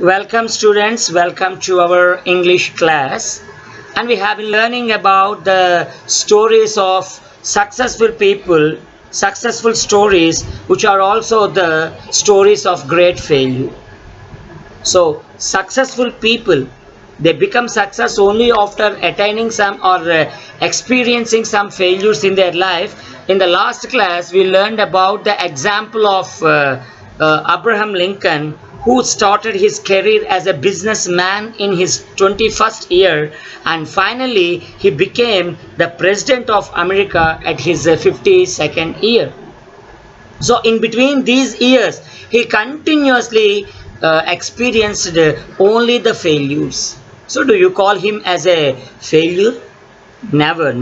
Welcome students, welcome to our English class, and we have been learning about the stories of successful people, successful stories which are also the stories of great failure. So successful people, they become success only after attaining some or experiencing some failures in their life. In the last class we learned about the example of Abraham Lincoln, who started his career as a businessman in his 21st year, and finally he became the president of America at his 52nd year. So in between these years he continuously experienced only the failures. So do you call him as a failure? Never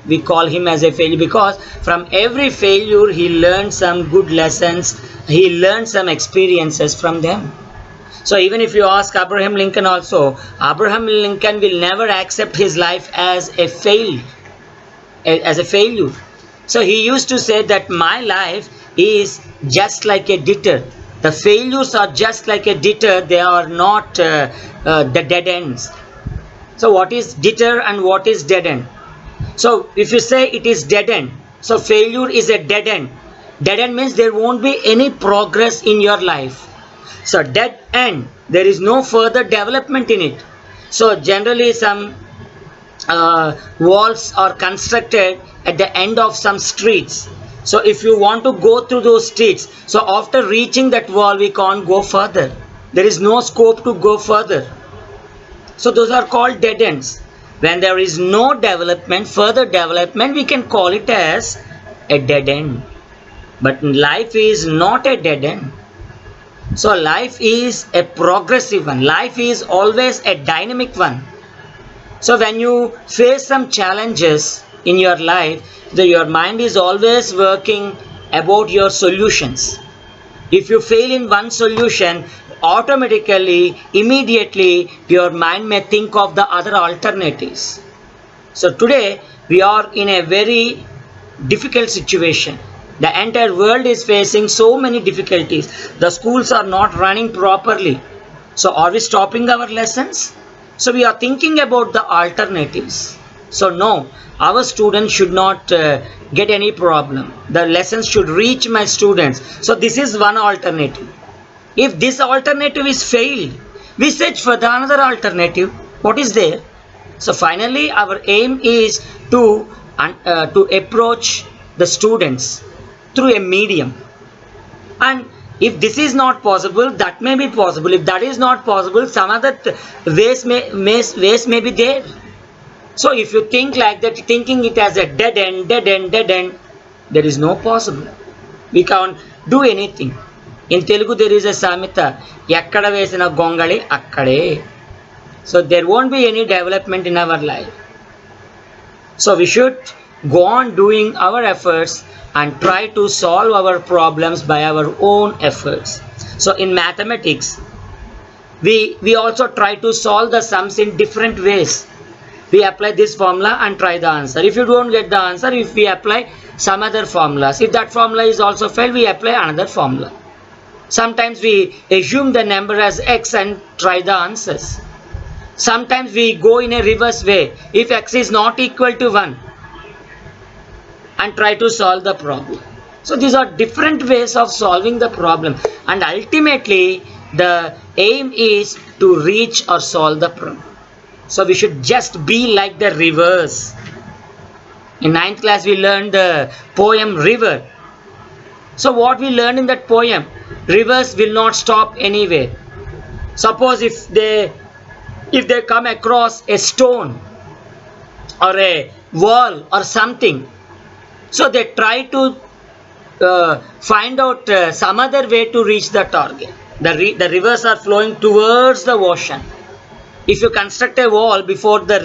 we call him as a failure, because from every failure he learned some good lessons, he learned some experiences from them. So even if you ask Abraham Lincoln also, Abraham Lincoln will never accept his life as a failure. So he used to say that my life is just like a detour. The failures are just like a detour, they are not the dead ends. So what is detour and what is dead end? So if you say it is dead end, so failure is a dead end. Dead end means there won't be any progress in your life. So dead end, there is no further development in it. So generally some walls are constructed at the end of some streets. So if you want to go through those streets, so after reaching that wall we can't go further. There is no scope to go further. So those are called dead ends. When there is no development, further development, we can call it as a dead end. But life is not a dead end. So life is a progressive one. Life is always a dynamic one. So when you face some challenges in your life, your mind is always working about your solutions. If you fail in one solution, automatically, immediately, your mind may think of the other alternatives. So today, we are in a very difficult situation. The entire world is facing so many difficulties. The schools are not running properly. So are we stopping our lessons? So we are thinking about the alternatives. So no, our students should not get any problem. The lessons should reach my students. So this is one alternative. If this alternative is failed, we search for the another alternative. What is there? So finally our aim is to approach the students through a medium. And if this is not possible, that may be possible. If that is not possible, some other ways may be there. So if you think like that, thinking it as a dead end, there is no possible. We can't do anything. In Telugu there is a samita, ekkada vesina gongali akkade. So there won't be any development in our life. So we should go on doing our efforts and try to solve our problems by our own efforts. So in mathematics, we also try to solve the sums in different ways. We apply this formula and try the answer. If you don't get the answer, if we apply some other formulas, if that formula is also failed, we apply another formula. Sometimes we assume the number as x and try the answers. Sometimes we go in a reverse way. If x is not equal to 1, and try to solve the problem. So these are different ways of solving the problem, and ultimately the aim is to reach or solve the problem. So we should just be like the rivers. In 9th class we learned the poem River. So what we learned in that poem, rivers will not stop anywhere. Suppose if they come across a stone or a wall or something, so they try to find out some other way to reach the target. The rivers are flowing towards the ocean. If you construct a wall before the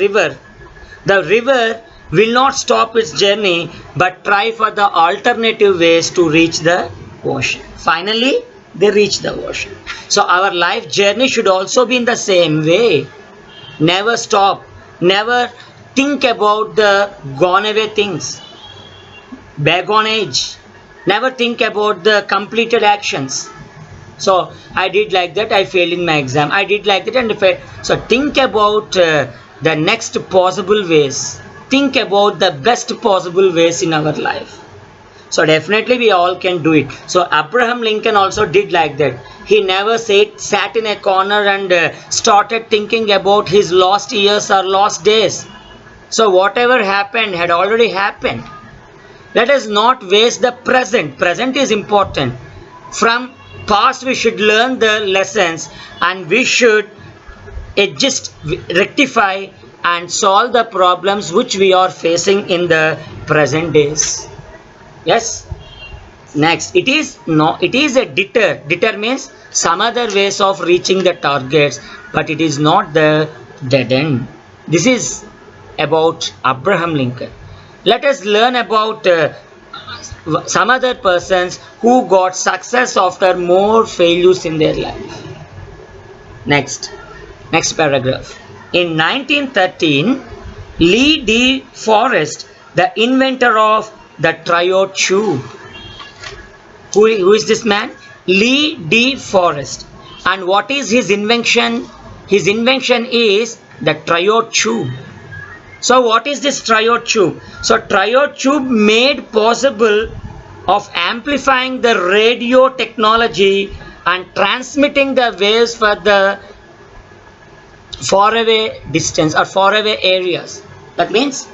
river will not stop its journey but try for the alternative ways to reach the ocean. Finally, they reach the ocean. So our life journey should also be in the same way. Never stop. Never think about the gone away things. Bygone age. Never think about the completed actions. So I did like that, I failed in my exam. I did like that and failed. So think about the next possible ways. Think about the best possible ways in our life. So definitely we all can do it. So Abraham Lincoln also did like that. He never sat in a corner and started thinking about his lost years or lost days. So whatever happened had already happened. Let us not waste the present. Present is important. From past we should learn the lessons and we should adjust, rectify and solve the problems which we are facing in the present days. Yes. Next, it is a deter. Deter means some other ways of reaching the targets, but it is not the dead end. This is about Abraham Lincoln. Let us learn about some other persons who got success after more failures in their life. Next paragraph. In 1913, Lee De Forest, the inventor of the triode tube. Who is this man? Lee De Forest. And what is his invention? His invention is the triode tube. So what is this triode tube? So triode tube made possible of amplifying the radio technology and transmitting the waves for the faraway distance or faraway areas. That means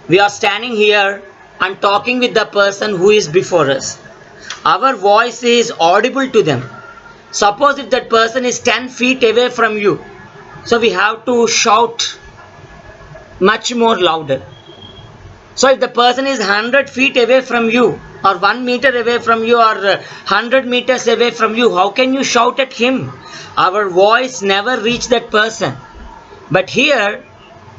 we are standing here and talking with the person who is before us. Our voice is audible to them. Suppose if that person is 10 feet away from you, so we have to shout much more louder. So if the person is 100 feet away from you or 1 meter away from you or 100 meters away from you, how can you shout at him? Our voice never reached that person. But here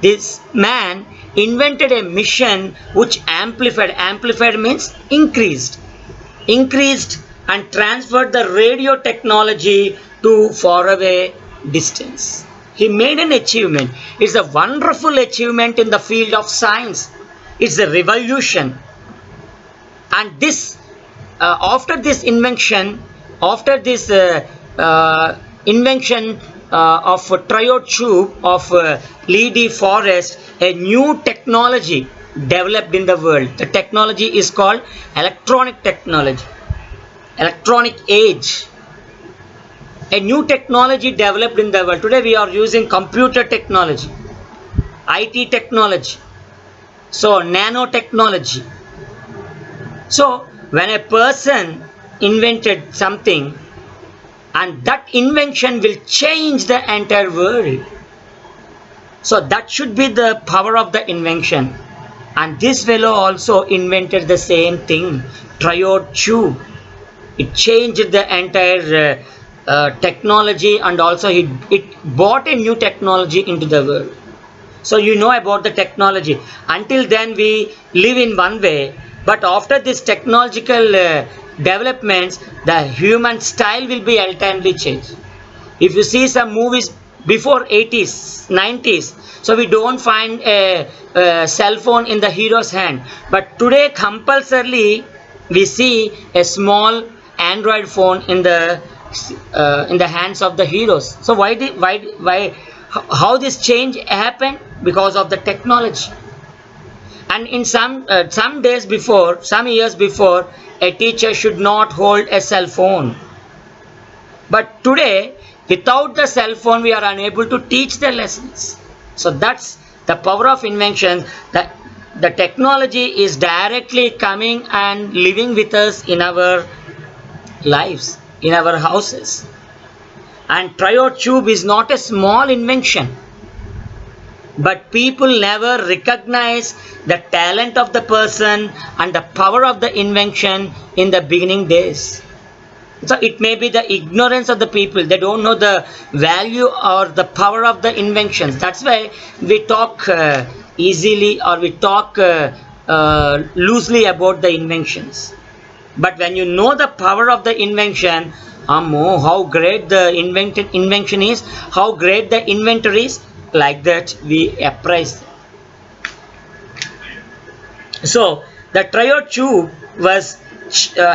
this man invented a mission which amplified means increased and transferred the radio technology to faraway distance. He made an achievement. It's a wonderful achievement in the field of science. It's a revolution. And this after this invention of triode tube of Lee De Forest, a new technology developed in the world. The technology is called electronic technology, electronic age. A new technology developed in the world. Today we are using computer technology, IT technology, so nanotechnology. So when a person invented something, and that invention will change the entire world. So that should be the power of the invention. And this fellow also invented the same thing, triode tube. It changed the entire technology, and also it brought a new technology into the world. So you know about the technology. Until then we live in one way, but after this technological developments, the human style will be entirely changed. If you see some movies before 80s, 90s, so we don't find a cell phone in the hero's hand. But today compulsorily we see a small Android phone in the hands of the heroes. So how this change happened? Because of the technology. And in some years before, a teacher should not hold a cell phone. But today, without the cell phone, we are unable to teach the lessons. So that's the power of invention. The technology is directly coming and living with us in our lives, in our houses. And triode tube is not a small invention. But people never recognize the talent of the person and the power of the invention in the beginning days. So it may be the ignorance of the people. They don't know the value or the power of the inventions. That's why we talk easily, or we talk loosely about the inventions. But when you know the power of the invention, how great the invention is, how great the inventor is, like that we appraise. So the triode tube was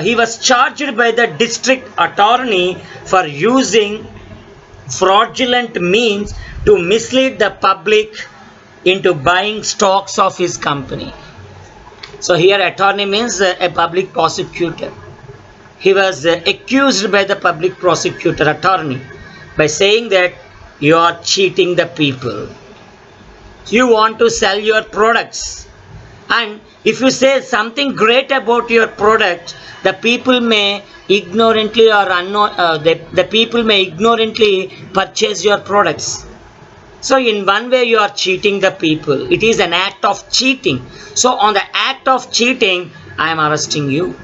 he was charged by the district attorney for using fraudulent means to mislead the public into buying stocks of his company. So here attorney means a public prosecutor. He was accused by the public prosecutor, attorney, by saying that you are cheating the people. You want to sell your products, and if you say something great about your product, the people may ignorantly or the people may ignorantly purchase your products. So in one way you are cheating the people. It is an act of cheating. So on the act of cheating, I am arresting you.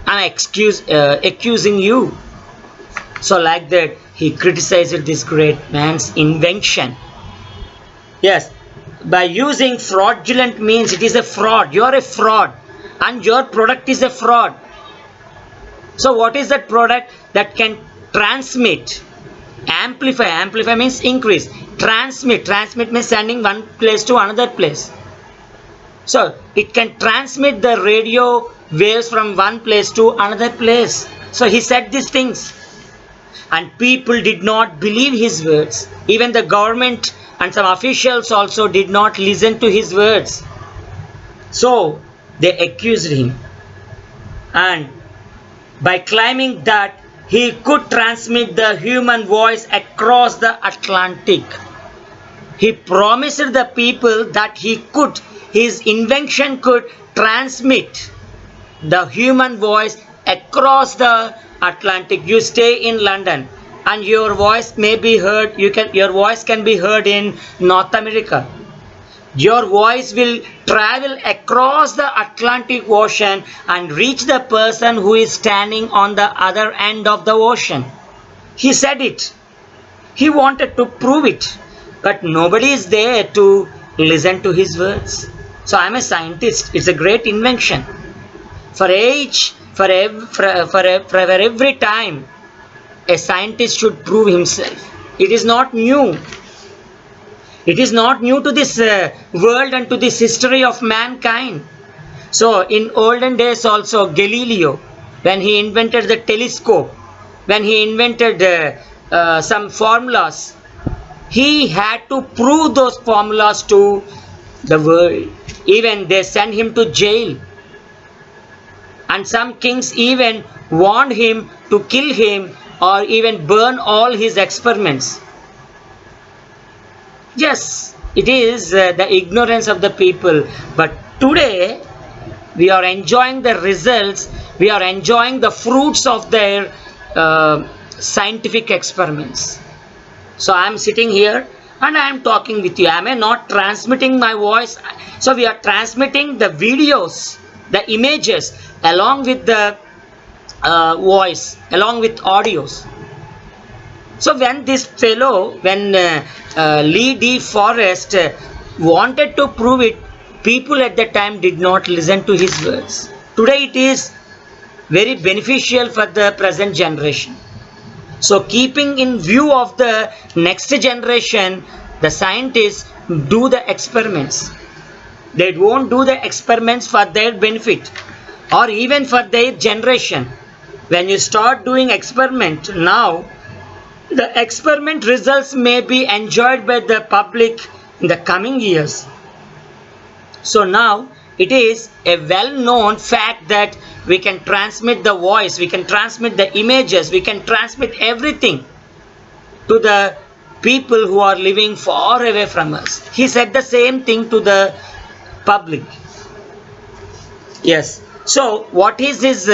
I am accusing you. So like that, he criticized this great man's invention. Yes, by using fraudulent means, it is a fraud. You are a fraud, and your product is a fraud. So what is that product that can transmit? Amplify means increase. Transmit means sending one place to another place. So it can transmit the radio waves from one place to another place. So he said these things, and people did not believe his words. Even the government and some officials also did not listen to his words. So they accused him, and by claiming that he could transmit the human voice across the Atlantic, he promised the people that his invention could transmit the human voice across the Atlantic. You stay in London and your voice may be heard, your voice can be heard in North America. Your voice will travel across the Atlantic Ocean and reach the person who is standing on the other end of the ocean. He said it. He wanted to prove it, but nobody is there to listen to his words. So I am a scientist. It's a great invention. For every time, a scientist should prove himself. It is not new. It is not new to this world and to this history of mankind. So in olden days also, Galileo, when he invented the telescope, when he invented some formulas, he had to prove those formulas to the world. Even they sent him to jail. And some kings even warned him to kill him or even burn all his experiments. Yes, it is the ignorance of the people. But today, we are enjoying the results. We are enjoying the fruits of their scientific experiments. So I am sitting here and I am talking with you. Am I not transmitting my voice? So we are transmitting the videos, the images, along with the voice, along with audios. So when this fellow, when Lee De Forest wanted to prove it, people at that time did not listen to his words. Today it is very beneficial for the present generation. So keeping in view of the next generation, the scientists do the experiments. They won't do the experiments for their benefit or even for their generation. When you start doing experiment now, the experiment results may be enjoyed by the public in the coming years. So now it is a well-known fact that we can transmit the voice, we can transmit the images, we can transmit everything to the people who are living far away from us. He said the same thing to the public. Yes. So what is his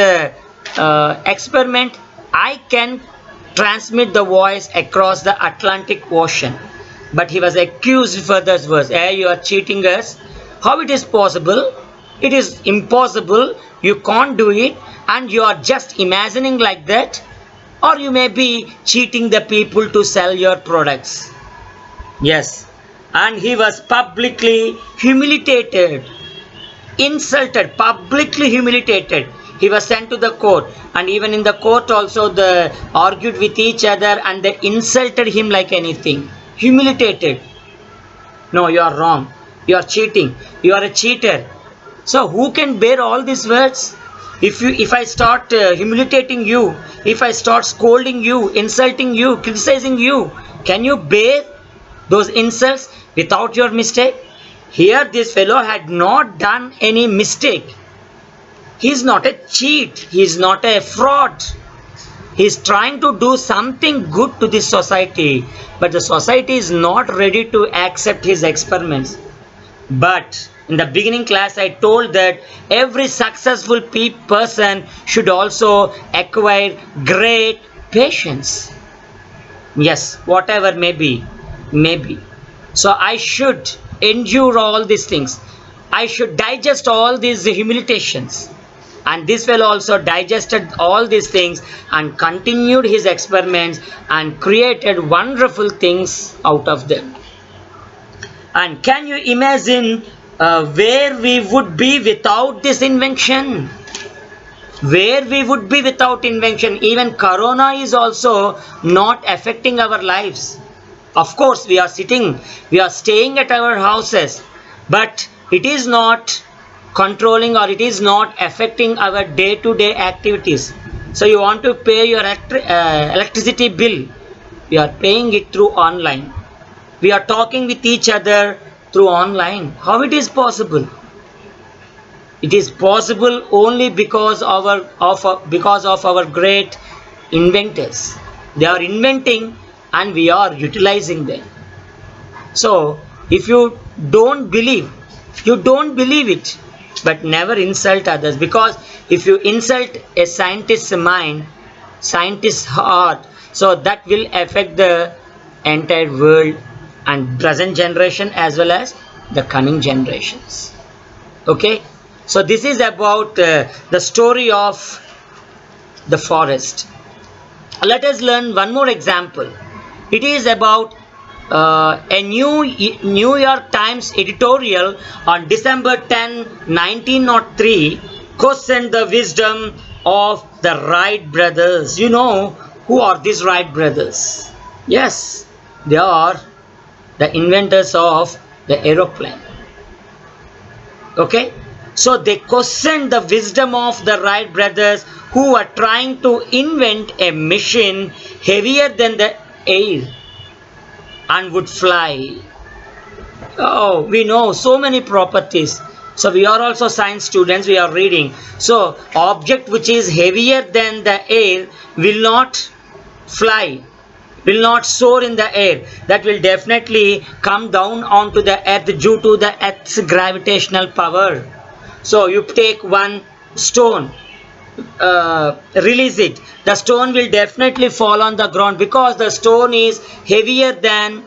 experiment? I can transmit the voice across the Atlantic Ocean. But he was accused for this verse. Hey, you are cheating us. How it is possible? It is impossible. You can't do it. And you are just imagining like that. Or you may be cheating the people to sell your products. Yes. And he was publicly humiliated. Insulted. Publicly humiliated. He was sent to the court, and even in the court also they argued with each other and they insulted him like anything. Humiliated. No, you are wrong. You are cheating. You are a cheater. So who can bear all these words? If I start humiliating you, if I start scolding you, insulting you, criticizing you, can you bear those insults without your mistake? Here this fellow had not done any mistake. He is not a cheat. He is not a fraud. He is trying to do something good to this society, but the society is not ready to accept his experiments. But in the beginning class, I told that every successful person should also acquire great patience. Yes, whatever maybe. So I should endure all these things. I should digest all these humiliations. And this fellow also digested all these things and continued his experiments and created wonderful things out of them. And can you imagine where we would be without this invention? Where we would be without invention? Even corona is also not affecting our lives. Of course, we are staying at our houses, but it is not controlling or it is not affecting our day-to-day activities. So you want to pay your electricity bill, we are paying it through online. We are talking with each other through online. How it is possible? It is possible only because of our great inventors. They are inventing and we are utilizing them. So if you don't believe it, but never insult others, because if you insult a scientist's mind, scientist's heart, so that will affect the entire world and present generation as well as the coming generations. Okay, so this is about the story of the forest. Let us learn one more example. It is about a New York Times editorial on December 10, 1903 questioned the wisdom of the Wright brothers. You know who are these Wright brothers? Yes, they are the inventors of the aeroplane. Okay, so they questioned the wisdom of the Wright brothers who were trying to invent a machine heavier than the air and would fly. Oh, we know so many properties. So we are also science students, we are reading. So object which is heavier than the air will not fly, will not soar in the air. That will definitely come down onto the earth due to the earth's gravitational power. So you take one stone, release it, the stone will definitely fall on the ground because the stone is heavier than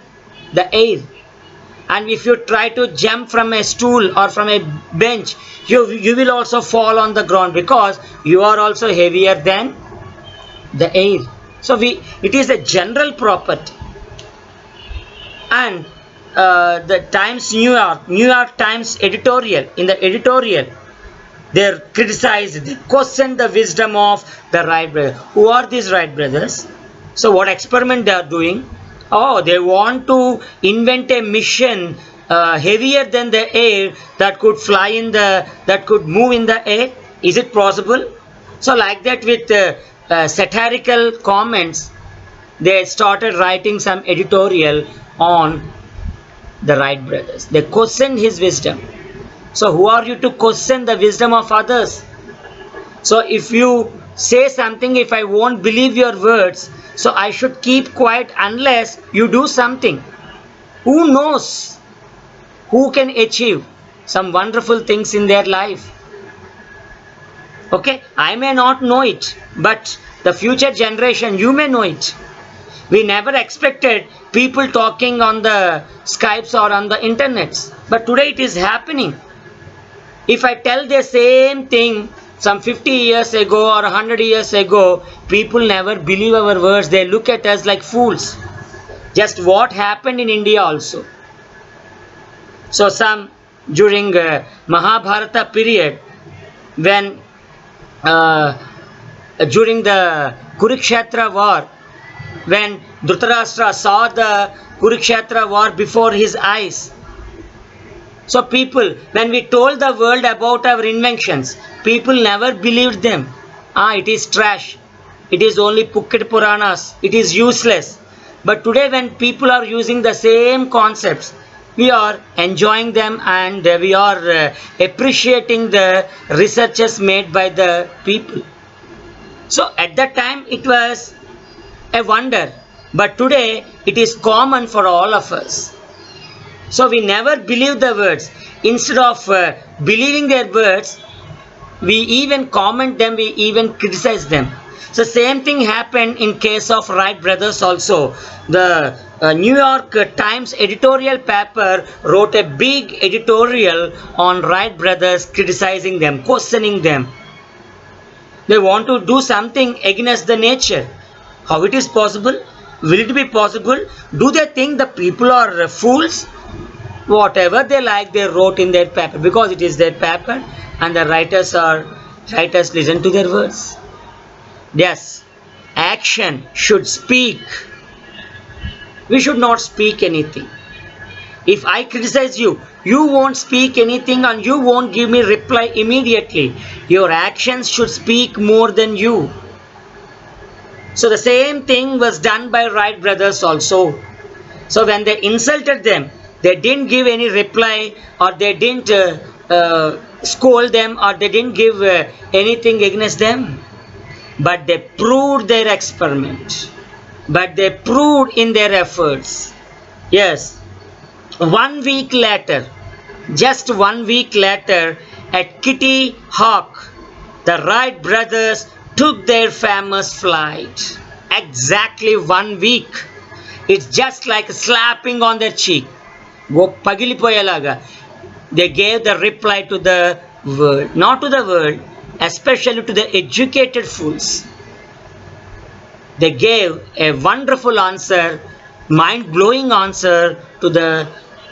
the air. And if you try to jump from a stool or from a bench, you will also fall on the ground because you are also heavier than the air. So it is a general property. And New York Times editorial, in the editorial, they criticized, they questioned the wisdom of the Wright brothers. Who are these Wright brothers? So what experiment they are doing? Oh, they want to invent a mission heavier than the air that could that could move in the air. Is it possible? So like that, with satirical comments, they started writing some editorial on the Wright brothers. They questioned his wisdom. So who are you to question the wisdom of others? So if you say something, if I won't believe your words, so I should keep quiet unless you do something. Who knows who can achieve some wonderful things in their life? Okay, I may not know it, but the future generation, you may know it. We never expected people talking on the Skypes or on the internets, but today it is happening. If I tell the same thing some 50 years ago or 100 years ago, people never believe our words. They look at us like fools. Just what happened in India also. So during Mahabharata period, when during the Kurukshetra war, when Dhritarashtra saw the Kurukshetra war before his eyes, so people, when we told the world about our inventions, people never believed them. It is trash. It is only Pukket Puranas. It is useless. But today when people are using the same concepts, we are enjoying them and we are appreciating the researches made by the people. So at that time it was a wonder. But today it is common for all of us. So we never believe the words. Instead of believing their words, we even comment them, we even criticize them. So same thing happened in case of Wright brothers also. The New York Times editorial paper wrote a big editorial on Wright brothers, criticizing them, questioning them. They want to do something against the nature. How it is possible? Will it be possible? Do they think the people are fools? Whatever they like, they wrote in their paper because it is their paper and the writers listen to their words. Yes, action should speak. We should not speak anything. If I criticize you, you won't speak anything and you won't give me reply immediately. Your actions should speak more than you. So the same thing was done by Wright brothers also. So when they insulted them, they didn't give any reply, or they didn't scold them, or they didn't give anything against them. But they proved their experiment. But they proved in their efforts. Yes. 1 week later, just 1 week later, at Kitty Hawk, the Wright brothers took their famous flight. Exactly 1 week. It's just like slapping on their cheek. They gave the reply to the world, not to the world, especially to the educated fools. They gave a wonderful answer, mind-blowing answer to the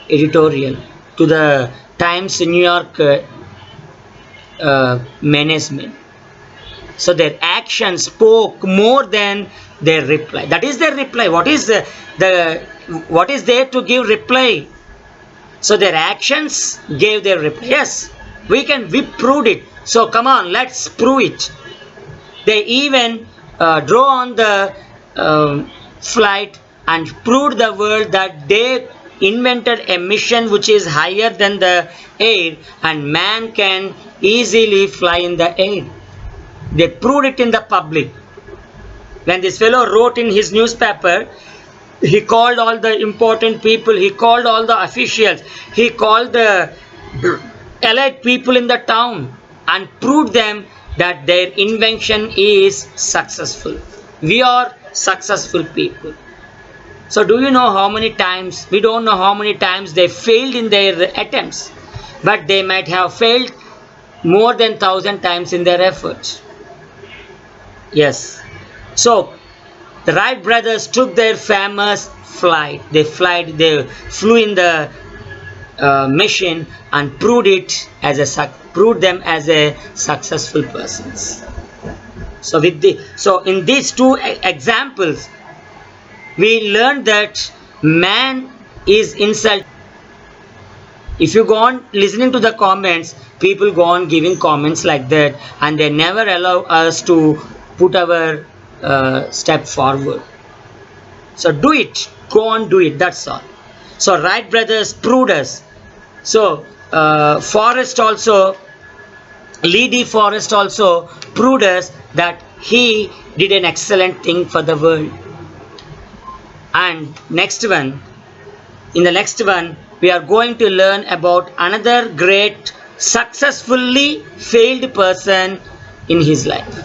editorial, to the Times New York management. So their action spoke more than their reply. That is their reply. What is there to give reply? So their actions gave their reply. Yes, we proved it. So come on, let's prove it. They even drove on the flight and proved the world that they invented a mission which is higher than the air, and man can easily fly in the air. They proved it in the public. When this fellow wrote in his newspaper, he called all the important people, he called all the officials, he called the elite people in the town and proved them that their invention is successful. We are successful people. So do you know how many times, we don't know how many times they failed in their attempts, but they might have failed more than 1,000 times in their efforts. Yes. So the Wright brothers took their famous flight. They flew in the machine and proved them as a successful persons. So in these two examples, we learned that man is insulted. If you go on listening to the comments, people go on giving comments like that, and they never allow us to put our step forward. So do it, go on, do it, that's all. So Wright brothers proved us. So Lee D. Forrest also proved us that he did an excellent thing for the world. And in the next one, we are going to learn about another great successfully failed person in his life.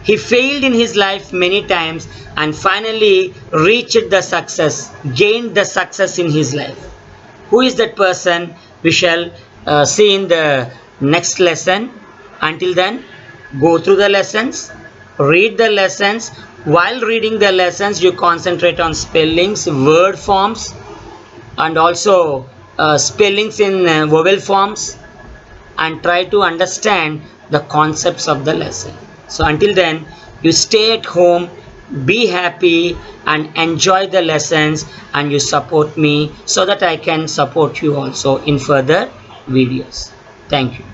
He failed in his life many times and finally reached the success, gained the success in his life. Who is that person? We shall see in the next lesson. Until then, go through the lessons, read the lessons. While reading the lessons, you concentrate on spellings, word forms, and also spellings in vowel forms, and try to understand the concepts of the lesson. So until then, you stay at home, be happy and enjoy the lessons, and you support me so that I can support you also in further videos. Thank you.